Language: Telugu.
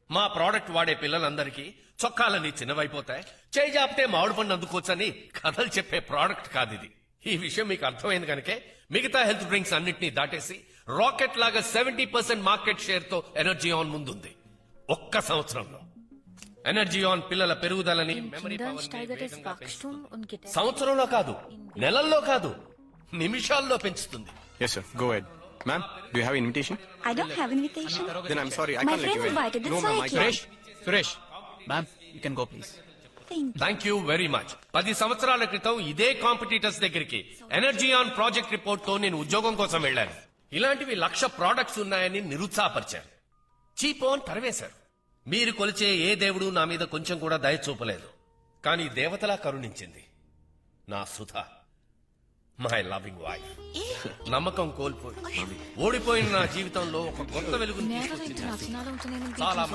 మా ప్రోడక్ట్ వాడే పిల్లలందరికీ చొక్కాలని చిన్నవైపోతాయి, చేయి జాపితే మామిడి పండు అందుకోవచ్చని కథలు చెప్పే ప్రోడక్ట్ కాదు ఇది. ఈ విషయం మీకు అర్థమైంది కనుకే మిగతా హెల్త్ డ్రింక్స్ అన్నింటినీ దాటేసి రాకెట్ లాగా 70% మార్కెట్ షేర్ తో ఎనర్జీ ఆన్ ముందుంది. ఒక్క సంవత్సరంలో ఎనర్జీ ఆన్ పిల్లల పెరుగుదలని, మెమరీ Kinder పవర్ steigert das Wachstum und Gedächtnis. సంవత్సరంలో కాదు, నెలల్లో కాదు, నిమిషాల్లో పెంచుతుంది. Yes, sir. Go ahead. Ma'am, do you have an invitation? I don't have invitation. Then I'm sorry, I My can't let friend you in. invited, No, that's ma'am, why I I can't. Suresh, ma'am, you can go please. Thank you. Thank you very much. 10 సంవత్సరాల క్రితం ఇదే కాంపిటీటర్స్ దగ్గరికి ఎనర్జీ ఆన్ ప్రాజెక్ట్ రిపోర్ట్ తో నేను ఉద్యోగం కోసం వెళ్లాను. ఇలాంటివి 1,00,000 ప్రోడక్ట్స్ ఉన్నాయని నిరుత్సాహపరిచారు, చీపో అని తరివేశారు. మీరు కొలిచే ఏ దేవుడు నా మీద కొంచెం కూడా దయ చూపలేదు, కానీ దేవతలా కరుణించింది నా సుధా, మై లవింగ్ వైఫ్. నమ్మకం కోల్పోయి ఓడిపోయిన నా జీవితంలో ఒక కొత్త వెలుగుని Mehrere తీసుకొచ్చింది. internationale Unternehmen bieten చాలా